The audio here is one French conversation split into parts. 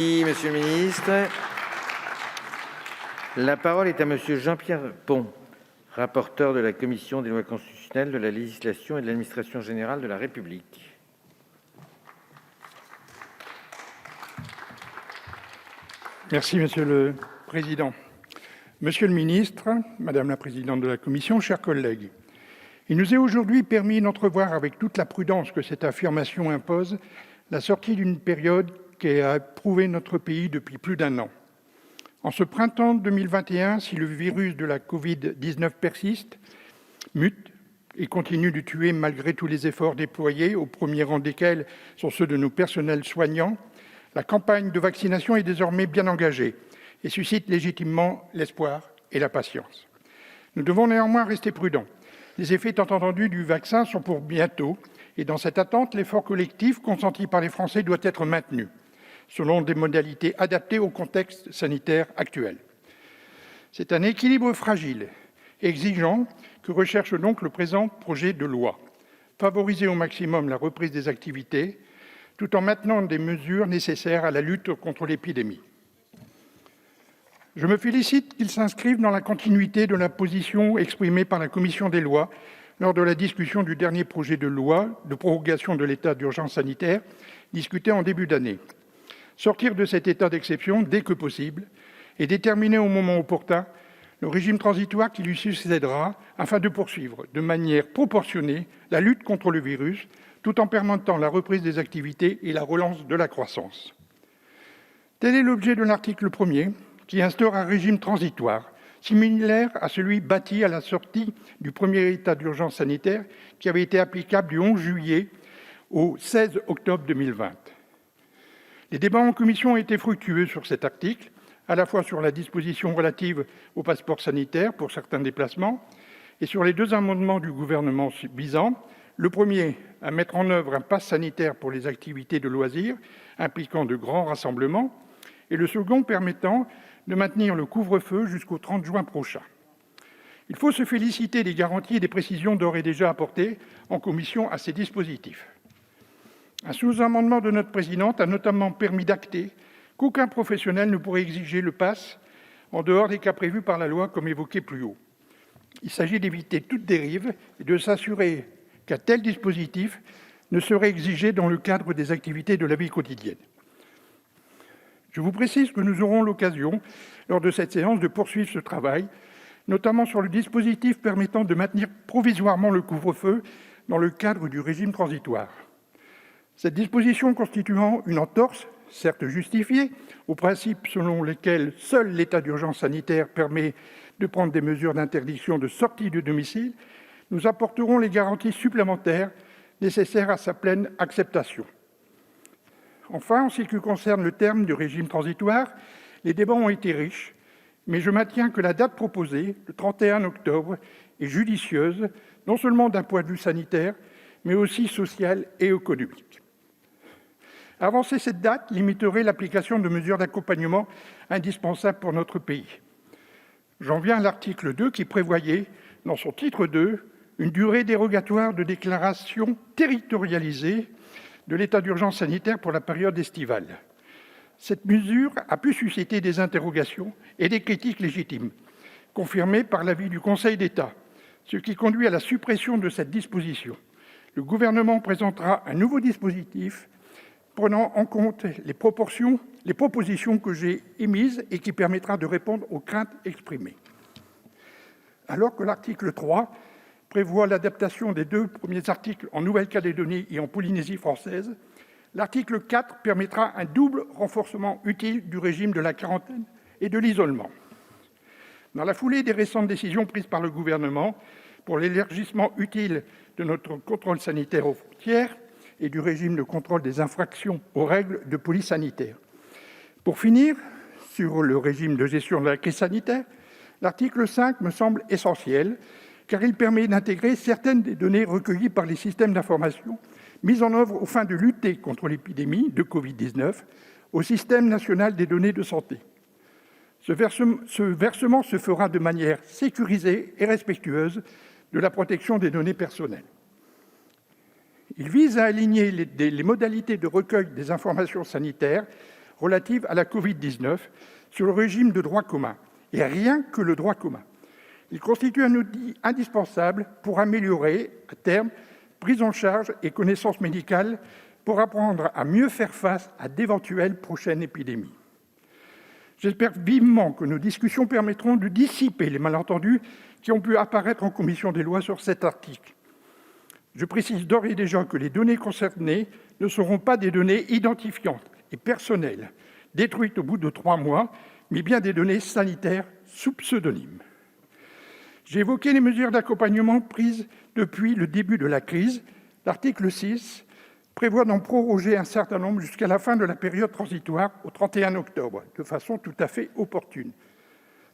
Merci, Monsieur le ministre. La parole est à Monsieur Jean-Pierre Pont, rapporteur de la Commission des lois constitutionnelles, de la législation et de l'administration générale de la République. Merci, Monsieur le Président. Monsieur le ministre, Madame la Présidente de la Commission, chers collègues, il nous est aujourd'hui permis d'entrevoir avec toute la prudence que cette affirmation impose la sortie d'une période qui a éprouvé notre pays depuis plus d'un an. En ce printemps 2021, si le virus de la Covid-19 persiste, mute et continue de tuer malgré tous les efforts déployés, au premier rang desquels sont ceux de nos personnels soignants, la campagne de vaccination est désormais bien engagée et suscite légitimement l'espoir et la patience. Nous devons néanmoins rester prudents. Les effets tant entendus du vaccin sont pour bientôt et dans cette attente, l'effort collectif consenti par les Français doit être maintenu, selon des modalités adaptées au contexte sanitaire actuel. C'est un équilibre fragile et exigeant que recherche donc le présent projet de loi. Favoriser au maximum la reprise des activités, tout en maintenant des mesures nécessaires à la lutte contre l'épidémie. Je me félicite qu'il s'inscrive dans la continuité de la position exprimée par la Commission des lois lors de la discussion du dernier projet de loi de prorogation de l'état d'urgence sanitaire, discuté en début d'année. Sortir de cet état d'exception dès que possible et déterminer au moment opportun le régime transitoire qui lui succédera afin de poursuivre de manière proportionnée la lutte contre le virus tout en permettant la reprise des activités et la relance de la croissance. Tel est l'objet de l'article 1er qui instaure un régime transitoire similaire à celui bâti à la sortie du premier état d'urgence sanitaire qui avait été applicable du 11 juillet au 16 octobre 2020. Les débats en commission ont été fructueux sur cet article, à la fois sur la disposition relative au passeport sanitaire pour certains déplacements et sur les deux amendements du gouvernement visant, le premier à mettre en œuvre un pass sanitaire pour les activités de loisirs impliquant de grands rassemblements et le second permettant de maintenir le couvre-feu jusqu'au 30 juin prochain. Il faut se féliciter des garanties et des précisions d'ores et déjà apportées en commission à ces dispositifs. Un sous-amendement de notre présidente a notamment permis d'acter qu'aucun professionnel ne pourrait exiger le pass en dehors des cas prévus par la loi, comme évoqué plus haut. Il s'agit d'éviter toute dérive et de s'assurer qu'un tel dispositif ne serait exigé dans le cadre des activités de la vie quotidienne. Je vous précise que nous aurons l'occasion, lors de cette séance, de poursuivre ce travail, notamment sur le dispositif permettant de maintenir provisoirement le couvre-feu dans le cadre du régime transitoire. Cette disposition constituant une entorse, certes justifiée, au principe selon lequel seul l'état d'urgence sanitaire permet de prendre des mesures d'interdiction de sortie du domicile, nous apporterons les garanties supplémentaires nécessaires à sa pleine acceptation. Enfin, en ce qui concerne le terme du régime transitoire, les débats ont été riches, mais je maintiens que la date proposée, le 31 octobre, est judicieuse, non seulement d'un point de vue sanitaire, mais aussi social et économique. Avancer cette date limiterait l'application de mesures d'accompagnement indispensables pour notre pays. J'en viens à l'article 2 qui prévoyait, dans son titre 2, une durée dérogatoire de déclaration territorialisée de l'état d'urgence sanitaire pour la période estivale. Cette mesure a pu susciter des interrogations et des critiques légitimes, confirmées par l'avis du Conseil d'État, ce qui conduit à la suppression de cette disposition. Le gouvernement présentera un nouveau dispositif prenant en compte les propositions que j'ai émises et qui permettra de répondre aux craintes exprimées. Alors que l'article 3 prévoit l'adaptation des deux premiers articles en Nouvelle-Calédonie et en Polynésie française, l'article 4 permettra un double renforcement utile du régime de la quarantaine et de l'isolement. Dans la foulée des récentes décisions prises par le gouvernement pour l'élargissement utile de notre contrôle sanitaire aux frontières et du régime de contrôle des infractions aux règles de police sanitaire. Pour finir, sur le régime de gestion de la crise sanitaire, l'article 5 me semble essentiel car il permet d'intégrer certaines des données recueillies par les systèmes d'information mis en œuvre aux fins de lutter contre l'épidémie de Covid-19 au système national des données de santé. Ce versement se fera de manière sécurisée et respectueuse de la protection des données personnelles. Il vise à aligner les modalités de recueil des informations sanitaires relative à la Covid-19 sur le régime de droit commun, et rien que le droit commun. Il constitue un outil indispensable pour améliorer, à terme, prise en charge et connaissances médicales pour apprendre à mieux faire face à d'éventuelles prochaines épidémies. J'espère vivement que nos discussions permettront de dissiper les malentendus qui ont pu apparaître en commission des lois sur cet article. Je précise d'ores et déjà que les données concernées ne seront pas des données identifiantes et personnelles, détruites au bout de 3 mois, mais bien des données sanitaires sous pseudonyme. J'ai évoqué les mesures d'accompagnement prises depuis le début de la crise. L'article 6 prévoit d'en proroger un certain nombre jusqu'à la fin de la période transitoire au 31 octobre, de façon tout à fait opportune.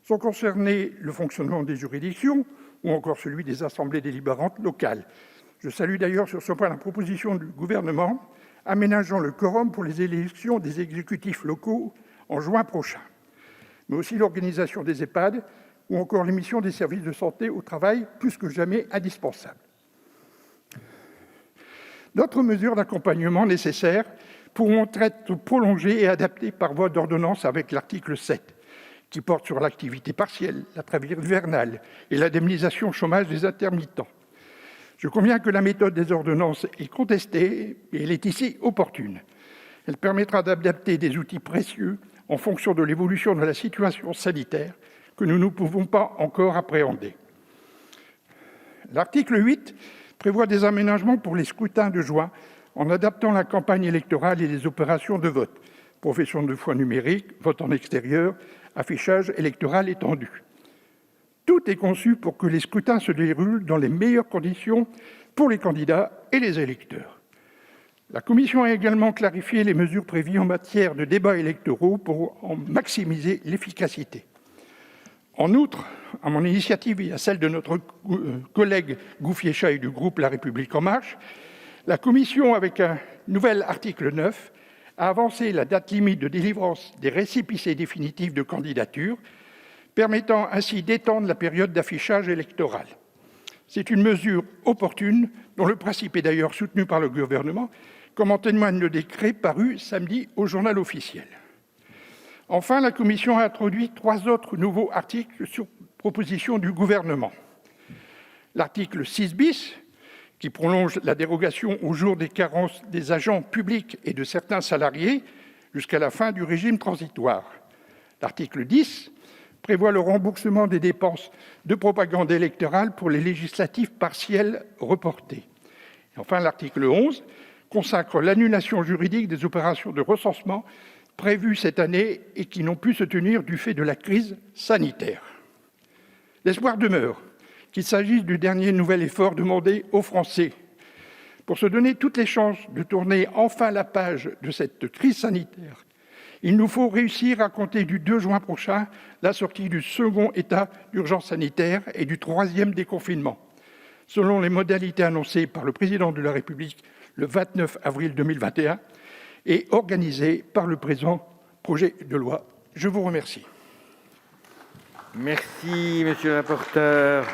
Sont concernés le fonctionnement des juridictions ou encore celui des assemblées délibérantes locales. Je salue d'ailleurs sur ce point la proposition du gouvernement aménageant le quorum pour les élections des exécutifs locaux en juin prochain, mais aussi l'organisation des EHPAD ou encore l'émission des services de santé au travail, plus que jamais indispensables. D'autres mesures d'accompagnement nécessaires pourront être prolongées et adaptées par voie d'ordonnance avec l'article 7, qui porte sur l'activité partielle, la trêve hivernale et l'indemnisation chômage des intermittents. Je conviens que la méthode des ordonnances est contestée, et elle est ici opportune. Elle permettra d'adapter des outils précieux en fonction de l'évolution de la situation sanitaire que nous ne pouvons pas encore appréhender. L'article 8 prévoit des aménagements pour les scrutins de juin en adaptant la campagne électorale et les opérations de vote, profession de foi numérique, vote en extérieur, affichage électoral étendu. Tout est conçu pour que les scrutins se déroulent dans les meilleures conditions pour les candidats et les électeurs. La Commission a également clarifié les mesures prévues en matière de débats électoraux pour en maximiser l'efficacité. En outre, à mon initiative et à celle de notre collègue Gouffier-Chaille du groupe La République En Marche, la Commission, avec un nouvel article 9, a avancé la date limite de délivrance des récépissés définitifs de candidature, permettant ainsi d'étendre la période d'affichage électoral. C'est une mesure opportune, dont le principe est d'ailleurs soutenu par le gouvernement, comme en témoigne le décret paru samedi au Journal officiel. Enfin, la Commission a introduit 3 autres nouveaux articles sur proposition du gouvernement. L'article 6 bis, qui prolonge la dérogation au jour des carences des agents publics et de certains salariés jusqu'à la fin du régime transitoire. L'article 10 prévoit le remboursement des dépenses de propagande électorale pour les législatives partielles reportées. Et enfin, l'article 11 consacre l'annulation juridique des opérations de recensement prévues cette année et qui n'ont pu se tenir du fait de la crise sanitaire. L'espoir demeure qu'il s'agisse du dernier nouvel effort demandé aux Français pour se donner toutes les chances de tourner enfin la page de cette crise sanitaire. Il nous faut réussir à compter du 2 juin prochain la sortie du second état d'urgence sanitaire et du 3e déconfinement, selon les modalités annoncées par le président de la République le 29 avril 2021 et organisées par le présent projet de loi. Je vous remercie. Merci, monsieur le rapporteur.